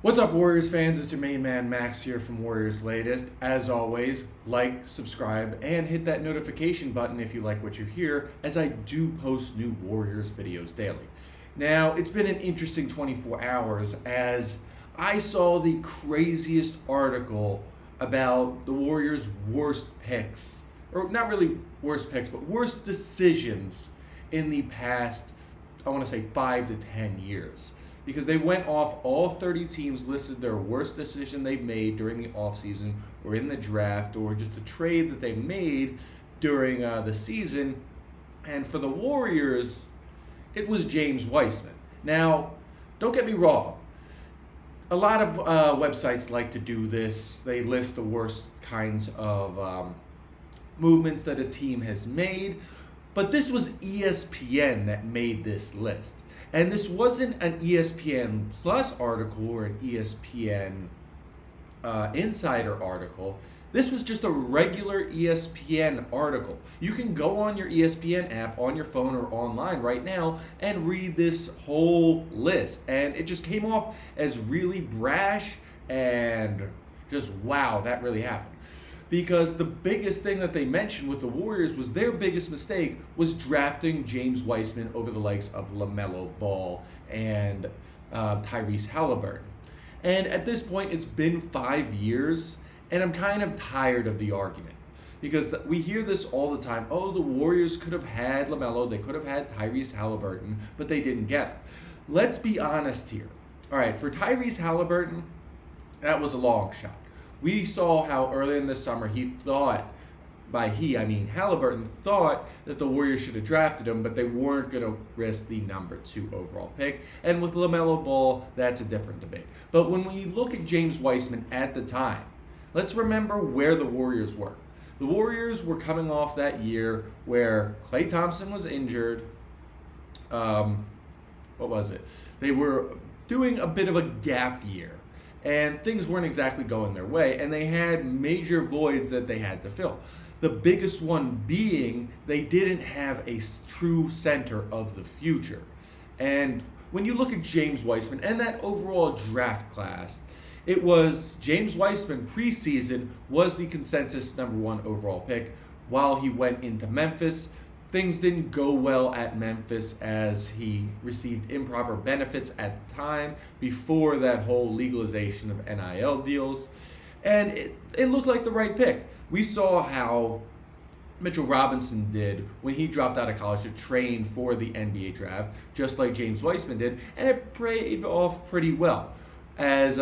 What's up, Warriors fans? It's your main man, Max, here from Warriors Latest. As always, like, subscribe, and hit that notification button if you like what you hear, as I do post new Warriors videos daily. Now, it's been an interesting 24 hours as I saw the craziest article about the Warriors' worst picks. Or not really worst picks, but worst decisions in the past, I want to say 5 to 10 years, because they went off all 30 teams, listed their worst decision they've made during the offseason or in the draft or just a trade that they made during the season. And for the Warriors, it was James Weissman. Now, don't get me wrong. A lot of websites like to do this. They list the worst kinds of movements that a team has made. But this was ESPN that made this list. And this wasn't an ESPN Plus article or an ESPN Insider article. This was just a regular ESPN article. You can go on your ESPN app on your phone or online right now and read this whole list. And it just came off as really brash and just wow, that really happened. Because the biggest thing that they mentioned with the Warriors was their biggest mistake was drafting James Weissman over the likes of LaMelo Ball and Tyrese Halliburton. And at this point, it's been 5 years, and I'm kind of tired of the argument. Because we hear this all the time. Oh, the Warriors could have had LaMelo, they could have had Tyrese Halliburton, but they didn't get him. Let's be honest here. All right, for Tyrese Halliburton, that was a long shot. We saw how early in the summer he thought, by he, I mean Halliburton, thought that the Warriors should have drafted him, but they weren't going to risk the number 2 overall pick. And with LaMelo Ball, that's a different debate. But when we look at James Weissman at the time, let's remember where the Warriors were. The Warriors were coming off that year where Klay Thompson was injured. What was it? They were doing a bit of a gap year. And things weren't exactly going their way, and they had major voids that they had to fill. The biggest one being they didn't have a true center of the future. And when you look at James Weissman and that overall draft class, it was James Weissman preseason was the consensus number 1 overall pick. While he went into Memphis, things didn't go well at Memphis as he received improper benefits at the time before that whole legalization of NIL deals. And it looked like the right pick. We saw how Mitchell Robinson did when he dropped out of college to train for the NBA draft, just like James Weissman did, and it paid off pretty well. As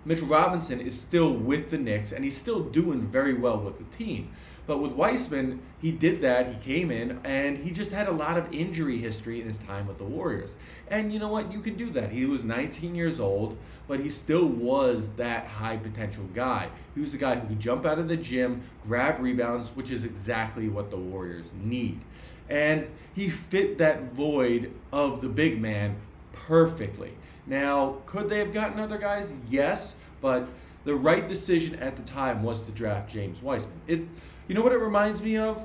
Mitchell Robinson is still with the Knicks, and he's still doing very well with the team. But with Weissman, he did that. He came in, and he just had a lot of injury history in his time with the Warriors. And you know what? You can do that. He was 19 years old, but he still was that high potential guy. He was a guy who could jump out of the gym, grab rebounds, which is exactly what the Warriors need. And he fit that void of the big man perfectly. Now, could they have gotten other guys? Yes, but the right decision at the time was to draft James Weissman. You know what it reminds me of?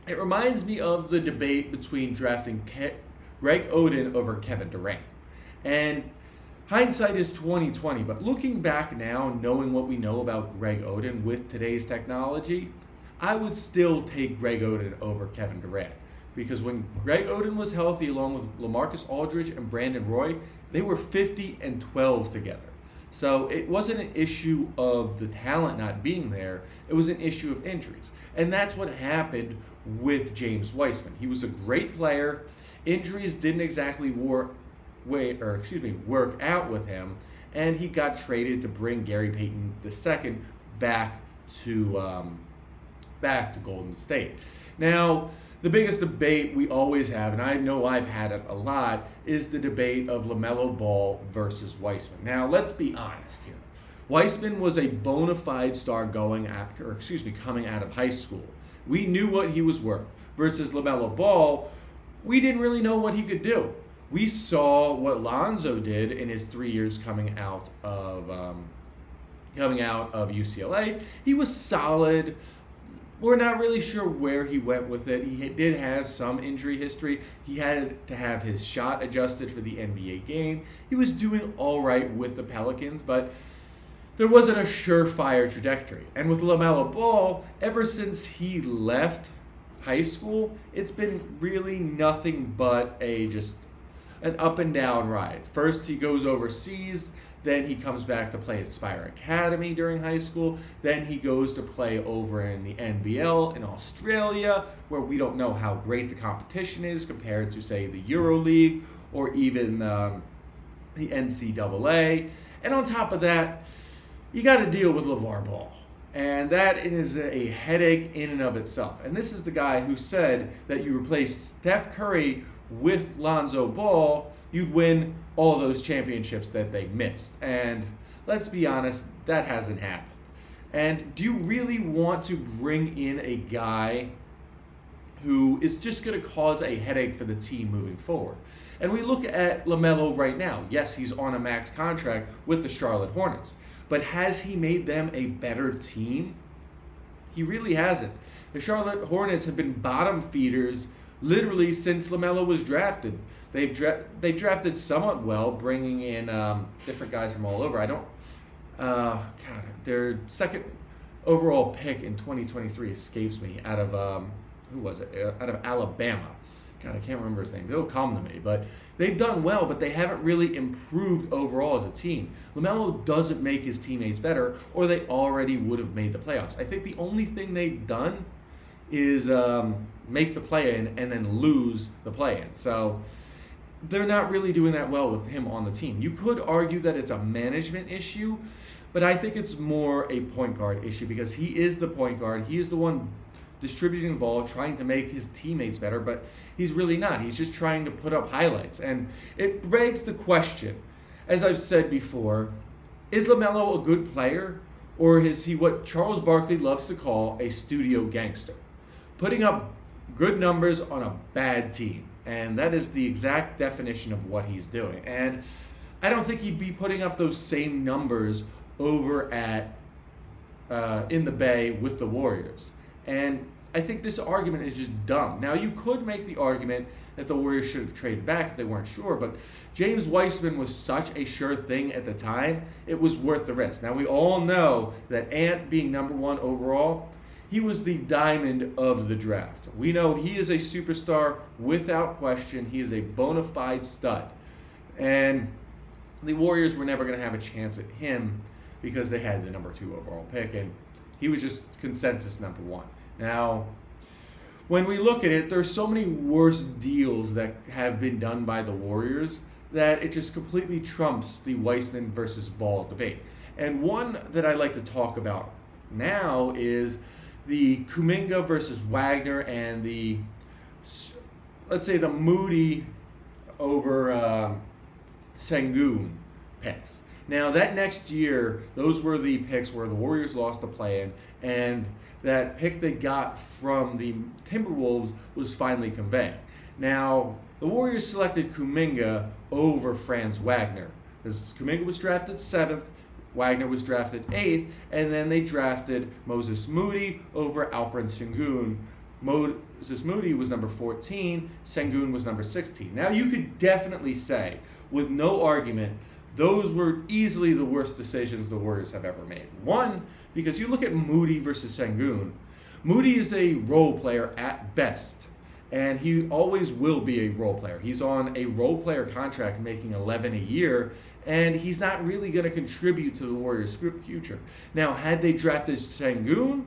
It reminds me of the debate between drafting Greg Oden over Kevin Durant. And hindsight is 20/20, but looking back now, knowing what we know about Greg Oden with today's technology, I would still take Greg Oden over Kevin Durant. Because when Greg Oden was healthy, along with LaMarcus Aldridge and Brandon Roy, they were 50-12 together. So it wasn't an issue of the talent not being there. It was an issue of injuries. And that's what happened with James Weissman. He was a great player. Injuries didn't exactly work out with him. And he got traded to bring Gary Payton II back to Golden State. Now, the biggest debate we always have, and I know I've had it a lot, is the debate of LaMelo Ball versus Weissman. Now, let's be honest here. Weissman was a bona fide star coming out of high school. We knew what he was worth. Versus LaMelo Ball, we didn't really know what he could do. We saw what Lonzo did in his 3 years coming out of UCLA. He was solid. We're not really sure where he went with it. He did have some injury history. He had to have his shot adjusted for the NBA game. He was doing all right with the Pelicans, but there wasn't a surefire trajectory. And with LaMelo Ball, ever since he left high school, it's been really nothing but just an up and down ride. First he goes overseas, then he comes back to play at Spire Academy during high school. Then he goes to play over in the NBL in Australia, where we don't know how great the competition is compared to, say, the EuroLeague or even the NCAA. And on top of that, you got to deal with LeVar Ball. And that is a headache in and of itself. And this is the guy who said that you replace Steph Curry with Lonzo Ball, you'd win all those championships that they missed. And let's be honest, that hasn't happened. And do you really want to bring in a guy who is just going to cause a headache for the team moving forward? And we look at LaMelo right now. Yes, he's on a max contract with the Charlotte Hornets. But has he made them a better team? He really hasn't. The Charlotte Hornets have been bottom feeders literally since LaMelo was drafted. They drafted somewhat well, bringing in different guys from all over. Their second overall pick in 2023 escapes me, out of who was it? Out of Alabama. God, I can't remember his name. It'll come to me. But they've done well, but they haven't really improved overall as a team. LaMelo doesn't make his teammates better, or they already would have made the playoffs. I think the only thing they've done is make the play-in and then lose the play-in. So they're not really doing that well with him on the team. You could argue that it's a management issue, but I think it's more a point guard issue because he is the point guard. He is the one distributing the ball, trying to make his teammates better, but he's really not. He's just trying to put up highlights. And it begs the question, as I've said before, is LaMelo a good player, or is he what Charles Barkley loves to call a studio gangster? Putting up good numbers on a bad team. And that is the exact definition of what he's doing. And I don't think he'd be putting up those same numbers over at in the Bay with the Warriors. And I think this argument is just dumb. Now, you could make the argument that the Warriors should have traded back if they weren't sure, but James Weissman was such a sure thing at the time, it was worth the risk. Now, we all know that Ant being number one overall, he was the diamond of the draft. We know he is a superstar without question. He is a bona fide stud. And the Warriors were never going to have a chance at him because they had the number 2 overall pick, and he was just consensus number 1. Now, when we look at it, there's so many worse deals that have been done by the Warriors that it just completely trumps the Weissman versus Ball debate. And one that I like to talk about now is the Kuminga versus Wagner and the, let's say, the Moody over Sengun picks. Now, that next year, those were the picks where the Warriors lost the play-in, and that pick they got from the Timberwolves was finally conveyed. Now, the Warriors selected Kuminga over Franz Wagner, because Kuminga was drafted 7th, Wagner was drafted 8th, and then they drafted Moses Moody over Alperen Sengun. Moses Moody was number 14, Sengun was number 16. Now, you could definitely say, with no argument, those were easily the worst decisions the Warriors have ever made. One, because you look at Moody versus Sengun. Moody is a role player at best, and he always will be a role player. He's on a role player contract making $11 a year, and he's not really going to contribute to the Warriors' future. Now, had they drafted Sengun,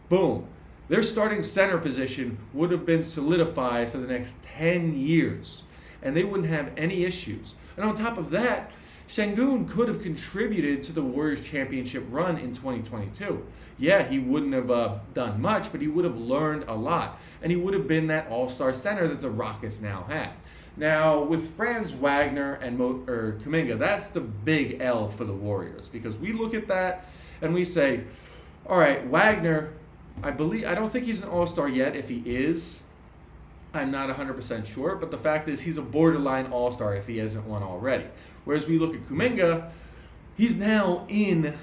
boom, their starting center position would have been solidified for the next 10 years, and they wouldn't have any issues. And on top of that, Sengun could have contributed to the Warriors' championship run in 2022. Yeah, he wouldn't have done much, but he would have learned a lot, and he would have been that all-star center that the Rockets now have. Now, with Franz Wagner and Kuminga, that's the big L for the Warriors, because we look at that and we say, all right, Wagner, I don't think he's an all-star yet. If he is, I'm not 100% sure, but the fact is he's a borderline all-star if he isn't one already. Whereas we look at Kuminga, he's now in,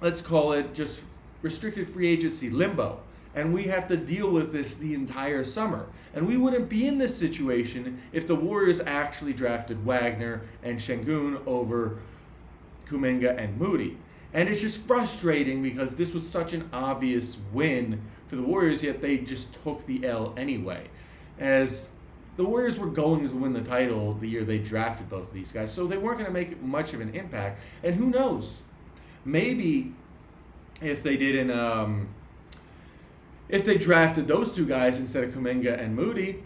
let's call it just restricted free agency limbo. And we have to deal with this the entire summer. And we wouldn't be in this situation if the Warriors actually drafted Wagner and Şengün over Kuminga and Moody. And it's just frustrating because this was such an obvious win for the Warriors, yet they just took the L anyway. As the Warriors were going to win the title the year they drafted both of these guys, so they weren't going to make much of an impact. And who knows? Maybe if they didn't, if they drafted those two guys instead of Kuminga and Moody,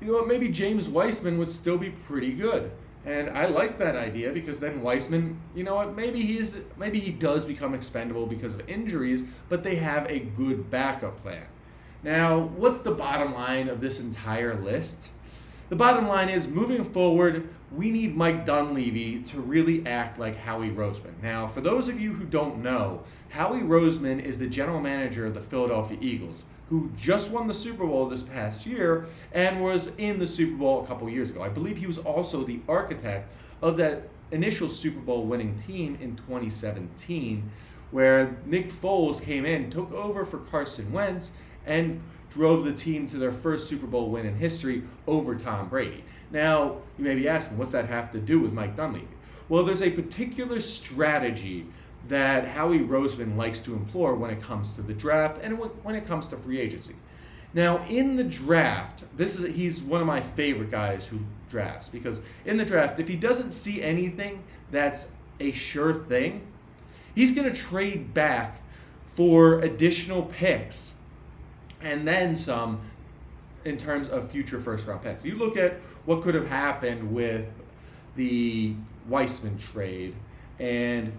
you know what, maybe James Weissman would still be pretty good. And I like that idea because then Weissman, you know what, maybe he does become expendable because of injuries, but they have a good backup plan. Now, what's the bottom line of this entire list? The bottom line is, moving forward, we need Mike Dunleavy to really act like Howie Roseman. Now, for those of you who don't know, Howie Roseman is the general manager of the Philadelphia Eagles, who just won the Super Bowl this past year and was in the Super Bowl a couple years ago. I believe he was also the architect of that initial Super Bowl winning team in 2017, where Nick Foles came in, took over for Carson Wentz, and drove the team to their first Super Bowl win in history over Tom Brady. Now, you may be asking, what's that have to do with Mike Dunleavy? Well, there's a particular strategy that Howie Roseman likes to employ when it comes to the draft and when it comes to free agency. Now, in the draft, he's one of my favorite guys who drafts, because in the draft, if he doesn't see anything that's a sure thing, he's going to trade back for additional picks and then some in terms of future first-round picks. You look at what could have happened with the Weissman trade, and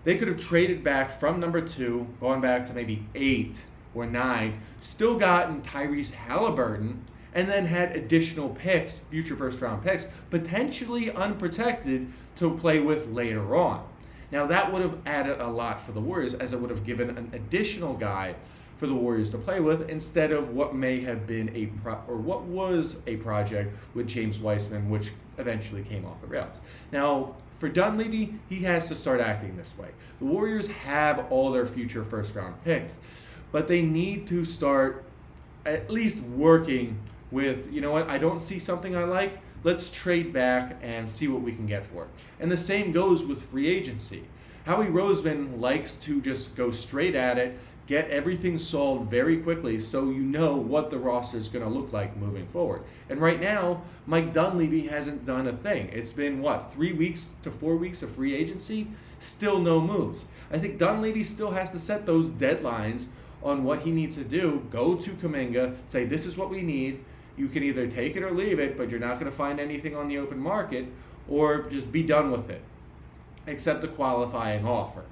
they could have traded back from number 2, going back to maybe 8 or 9, still gotten Tyrese Halliburton, and then had additional picks, future first-round picks, potentially unprotected to play with later on. Now, that would have added a lot for the Warriors, as it would have given an additional guy for the Warriors to play with, instead of what may have been what was a project with James Weissman, which eventually came off the rails. Now, for Dunleavy, he has to start acting this way. The Warriors have all their future first-round picks, but they need to start at least working with, you know what, I don't see something I like, let's trade back and see what we can get for it. And the same goes with free agency. Howie Roseman likes to just go straight at it, get everything solved very quickly so you know what the roster is going to look like moving forward. And right now, Mike Dunleavy hasn't done a thing. It's been, 3 weeks to 4 weeks of free agency? Still no moves. I think Dunleavy still has to set those deadlines on what he needs to do. Go to Kuminga, say, this is what we need. You can either take it or leave it, but you're not going to find anything on the open market, or just be done with it. Accept a qualifying offer.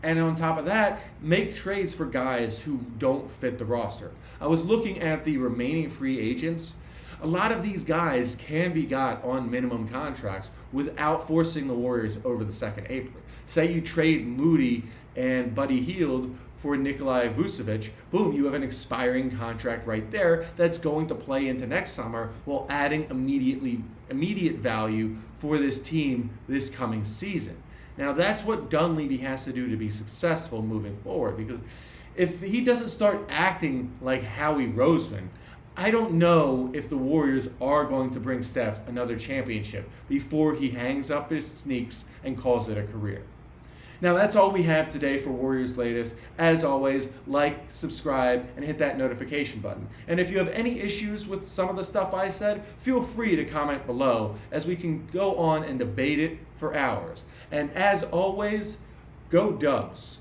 And on top of that, make trades for guys who don't fit the roster. I was looking at the remaining free agents. A lot of these guys can be got on minimum contracts without forcing the Warriors over the second apron. Say you trade Moody and Buddy Hield for Nikolai Vucevic, boom, you have an expiring contract right there that's going to play into next summer while adding immediate value for this team this coming season. Now, that's what Dunleavy has to do to be successful moving forward, because if he doesn't start acting like Howie Roseman, I don't know if the Warriors are going to bring Steph another championship before he hangs up his sneaks and calls it a career. Now, that's all we have today for Warriors Latest. As always, like, subscribe, and hit that notification button. And if you have any issues with some of the stuff I said, feel free to comment below, as we can go on and debate it for hours. And as always, go Dubs.